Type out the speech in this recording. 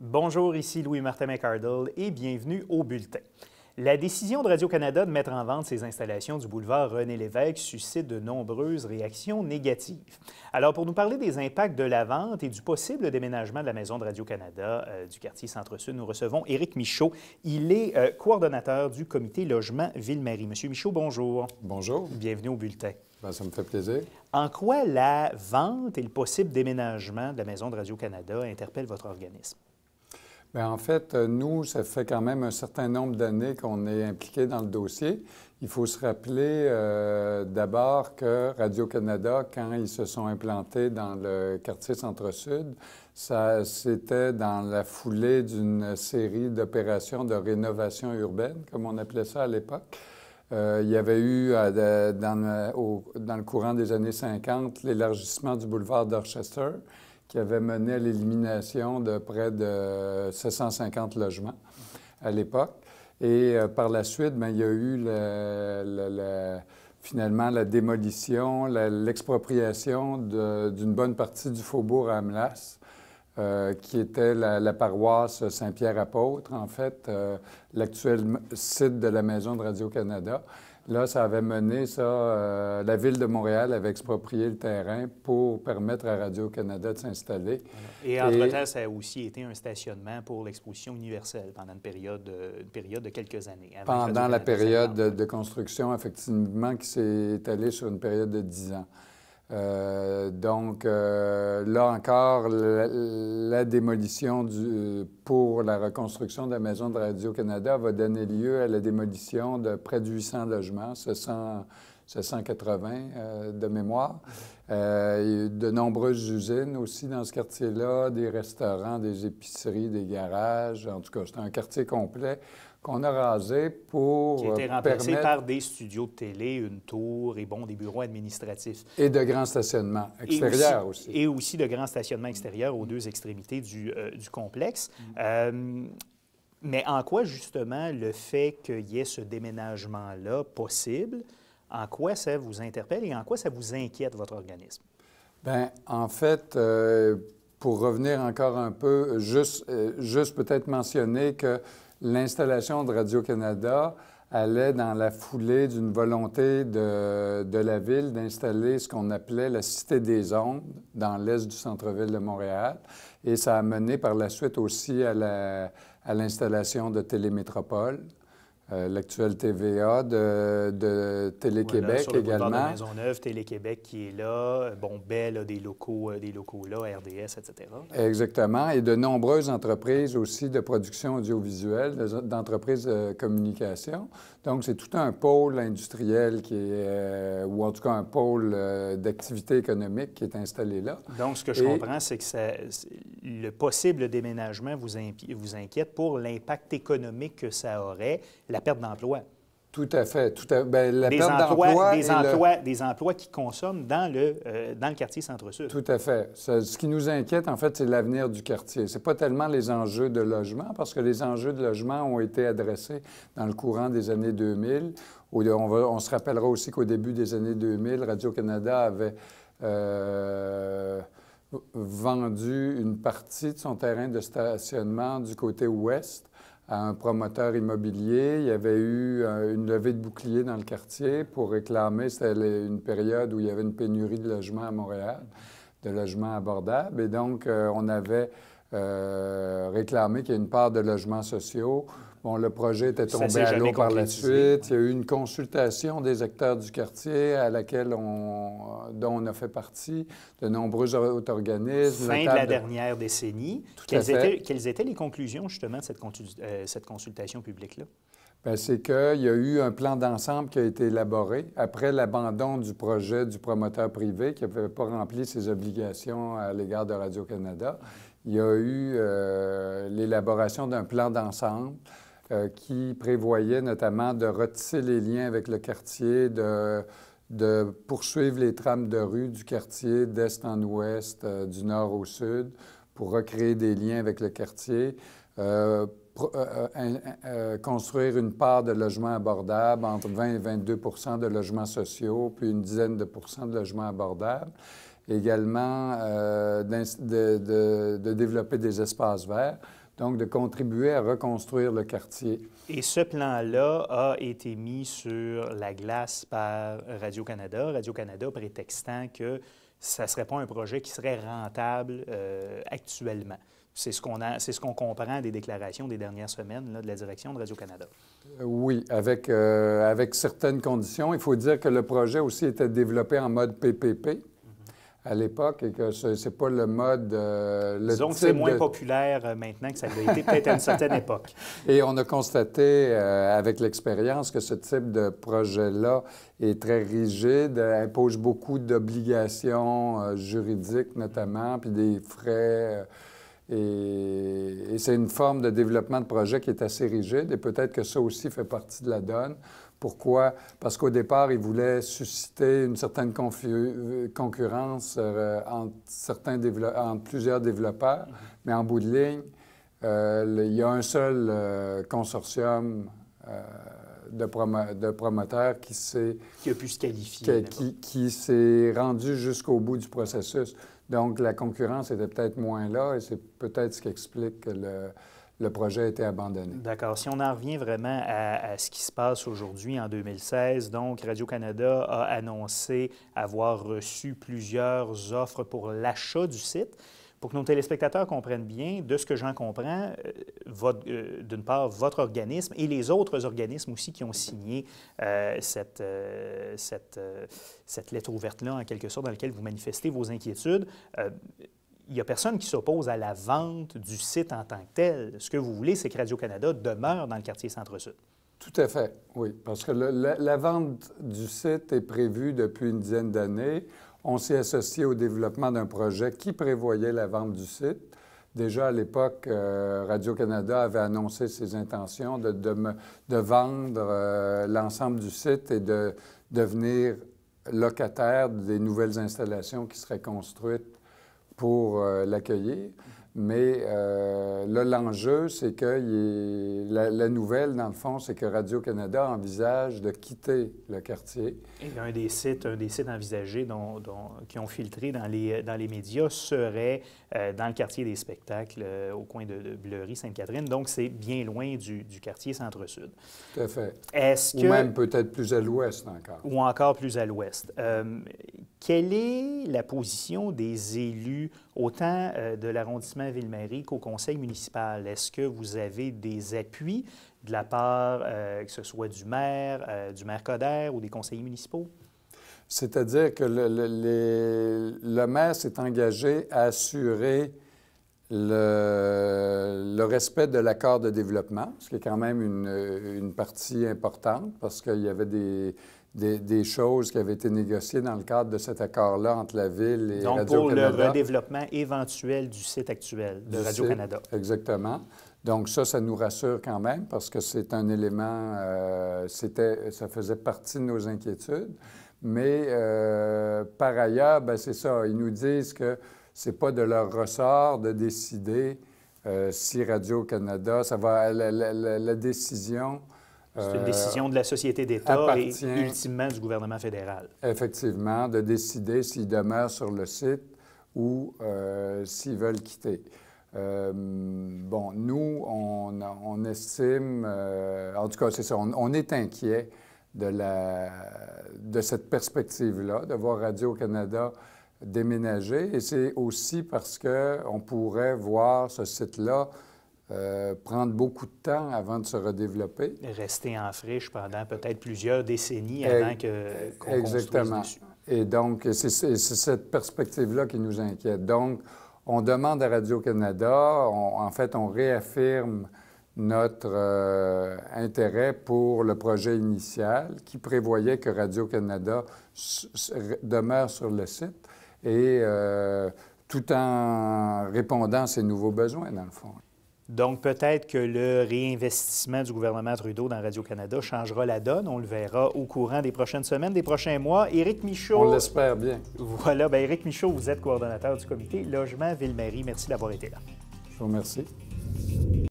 Bonjour, ici Louis-Martin McArdle et bienvenue au Bulletin. La décision de Radio-Canada de mettre en vente ses installations du boulevard René-Lévesque suscite de nombreuses réactions négatives. Alors, pour nous parler des impacts de la vente et du possible déménagement de la maison de Radio-Canada du quartier Centre-Sud, nous recevons Éric Michaud. Il est coordonnateur du comité Logement Ville-Marie. Monsieur Michaud, bonjour. Bonjour. Bienvenue au Bulletin. Bien, ça me fait plaisir. En quoi la vente et le possible déménagement de la maison de Radio-Canada interpellent votre organisme? Bien, en fait, nous, ça fait quand même un certain nombre d'années qu'on est impliqués dans le dossier. Il faut se rappeler d'abord que Radio-Canada, quand ils se sont implantés dans le quartier Centre-Sud, c'était dans la foulée d'une série d'opérations de rénovation urbaine, comme on appelait ça à l'époque. Il y avait eu, dans le courant des années 50, l'élargissement du boulevard Dorchester, qui avait mené à l'élimination de près de 750 logements à l'époque. Et par la suite, bien, il y a eu finalement la démolition, l'expropriation d'une bonne partie du faubourg Amelas, qui était la paroisse Saint-Pierre-Apôtre, en fait, l'actuel site de la Maison de Radio-Canada. Là, ça avait mené ça, la Ville de Montréal avait exproprié le terrain pour permettre à Radio-Canada de s'installer. Et entre-temps, ça a aussi été un stationnement pour l'exposition universelle pendant une période de quelques années. Pendant la période de construction, effectivement, qui s'est étalée sur une période de 10 ans. Donc, là encore, la démolition pour la reconstruction de la Maison de Radio-Canada va donner lieu à la démolition de près de 800 logements, 780 de mémoire. Il y a eu de nombreuses usines aussi dans ce quartier-là, des restaurants, des épiceries, des garages. En tout cas, c'est un quartier complet qu'on a rasé pour qui a été remplacé par des studios de télé, une tour et bon, des bureaux administratifs. Et de grands stationnements extérieurs aussi. Et aussi de grands stationnements extérieurs aux deux extrémités du complexe. Mais en quoi, justement, le fait qu'il y ait ce déménagement-là possible, en quoi ça vous interpelle et en quoi ça vous inquiète, votre organisme? Bien, en fait, pour revenir encore un peu, juste peut-être mentionner que l'installation de Radio-Canada allait dans la foulée d'une volonté de la Ville d'installer ce qu'on appelait la Cité des ondes dans l'est du centre-ville de Montréal. Et ça a mené par la suite aussi à l'installation de Télémétropole, l'actuelle TVA de Télé-Québec sur le également. De Maisonneuve, Télé-Québec qui est là, bon, Bell a des locaux là, RDS, etc. Exactement, et de nombreuses entreprises aussi de production audiovisuelle, d'entreprises de communication. Donc, c'est tout un pôle industriel qui est, ou en tout cas un pôle d'activité économique qui est installé là. Donc, ce que je comprends, c'est que le possible déménagement vous inquiète pour l'impact économique que ça aurait, la perte d'emploi. Tout à fait. Bien, la perte d'emploi des emplois qui consomment dans le quartier Centre-Sud. Tout à fait. Ce qui nous inquiète, en fait, c'est l'avenir du quartier. Ce n'est pas tellement les enjeux de logement, parce que les enjeux de logement ont été adressés dans le courant des années 2000. On se rappellera aussi qu'au début des années 2000, Radio-Canada avait vendu une partie de son terrain de stationnement du côté ouest à un promoteur immobilier. Il y avait eu une levée de bouclier dans le quartier pour réclamer, c'était une période où il y avait une pénurie de logements à Montréal, de logements abordables. Et donc, on avait réclamé qu'il y ait une part de logements sociaux. Bon, le projet était tombé à l'eau par la suite. Il y a eu une consultation des acteurs du quartier à laquelle dont on a fait partie, de nombreux autres organismes. Fin de la dernière décennie. Quelles étaient les conclusions, justement, de cette consultation publique-là? Bien, c'est qu'il y a eu un plan d'ensemble qui a été élaboré après l'abandon du projet du promoteur privé qui n'avait pas rempli ses obligations à l'égard de Radio-Canada. Il y a eu l'élaboration d'un plan d'ensemble qui prévoyait notamment de retisser les liens avec le quartier, de poursuivre les trames de rue du quartier d'est en ouest, du nord au sud, pour recréer des liens avec le quartier, construire une part de logements abordables, entre 20 et 22 de logements sociaux, puis une dizaine de % de logements abordables. également de développer des espaces verts, donc de contribuer à reconstruire le quartier. Et ce plan-là a été mis sur la glace par Radio-Canada. Radio-Canada prétextant que ça ne serait pas un projet qui serait rentable actuellement. C'est ce qu'on comprend des déclarations des dernières semaines là, de la direction de Radio-Canada. Oui, avec certaines conditions. Il faut dire que le projet aussi était développé en mode PPP à l'époque et que ce n'est pas le mode... Disons que c'est moins populaire maintenant que ça l'a été peut-être à une certaine époque. Et on a constaté avec l'expérience que ce type de projet-là est très rigide, impose beaucoup d'obligations juridiques notamment, puis des frais... Et c'est une forme de développement de projet qui est assez rigide et peut-être que ça aussi fait partie de la donne. Pourquoi? Parce qu'au départ, ils voulaient susciter une certaine concurrence entre plusieurs développeurs, mais en bout de ligne, il y a un seul consortium de promoteurs qui a pu se qualifier. Qui s'est rendu jusqu'au bout du processus. Donc, la concurrence était peut-être moins là et c'est peut-être ce qui explique que le projet a été abandonné. D'accord. Si on en revient vraiment à ce qui se passe aujourd'hui, en 2016, donc Radio-Canada a annoncé avoir reçu plusieurs offres pour l'achat du site. Pour que nos téléspectateurs comprennent bien, de ce que j'en comprends, d'une part, votre organisme et les autres organismes aussi qui ont signé cette lettre ouverte-là, en quelque sorte, dans laquelle vous manifestez vos inquiétudes, il n'y a personne qui s'oppose à la vente du site en tant que tel. Ce que vous voulez, c'est que Radio-Canada demeure dans le quartier Centre-Sud. Tout à fait, oui, parce que la vente du site est prévue depuis une dizaine d'années. On s'est associé au développement d'un projet qui prévoyait la vente du site. Déjà à l'époque, Radio-Canada avait annoncé ses intentions de vendre l'ensemble du site et de devenir locataire des nouvelles installations qui seraient construites pour l'accueillir. Mais là, l'enjeu, c'est que la nouvelle, dans le fond, c'est que Radio-Canada envisage de quitter le quartier. Et un des sites envisagés qui ont filtré dans les médias serait dans le quartier des spectacles, au coin de Bleury, Sainte-Catherine. Donc, c'est bien loin du quartier Centre-Sud. Tout à fait. Ou même peut-être plus à l'ouest encore. Ou encore plus à l'ouest. Quelle est la position des élus, autant de l'arrondissement Ville-Marie qu'au conseil municipal? Est-ce que vous avez des appuis de la part, que ce soit du maire Coderre ou des conseillers municipaux? C'est-à-dire que le maire s'est engagé à assurer le respect de l'accord de développement, ce qui est quand même une partie importante parce qu'il y avait des choses qui avaient été négociées dans le cadre de cet accord-là entre la Ville et Radio-Canada. Donc, pour le redéveloppement éventuel du site actuel de Radio-Canada. Exactement. Donc, ça nous rassure quand même parce que c'est un élément, ça faisait partie de nos inquiétudes. Mais par ailleurs, bien, c'est ça, ils nous disent que c'est pas de leur ressort de décider si Radio-Canada, ça va, la décision... C'est une décision de la société d'État et ultimement du gouvernement fédéral. Effectivement, de décider s'ils demeurent sur le site ou s'ils veulent quitter. Bon, nous, on estime, en tout cas, c'est ça, on est inquiet de cette perspective-là, de voir Radio-Canada déménager. Et c'est aussi parce qu'on pourrait voir ce site-là prendre beaucoup de temps avant de se redévelopper. Rester en friche pendant peut-être plusieurs décennies avant qu'on construise dessus. Et donc, c'est cette perspective-là qui nous inquiète. Donc, on demande à Radio-Canada, en fait, on réaffirme notre intérêt pour le projet initial qui prévoyait que Radio-Canada demeure sur le site et tout en répondant à ses nouveaux besoins, dans le fond. Donc, peut-être que le réinvestissement du gouvernement Trudeau dans Radio-Canada changera la donne. On le verra au courant des prochaines semaines, des prochains mois. Éric Michaud... On l'espère bien. Voilà. Bien, Éric Michaud, vous êtes coordonnateur du comité Logement Ville-Marie. Merci d'avoir été là. Je vous remercie.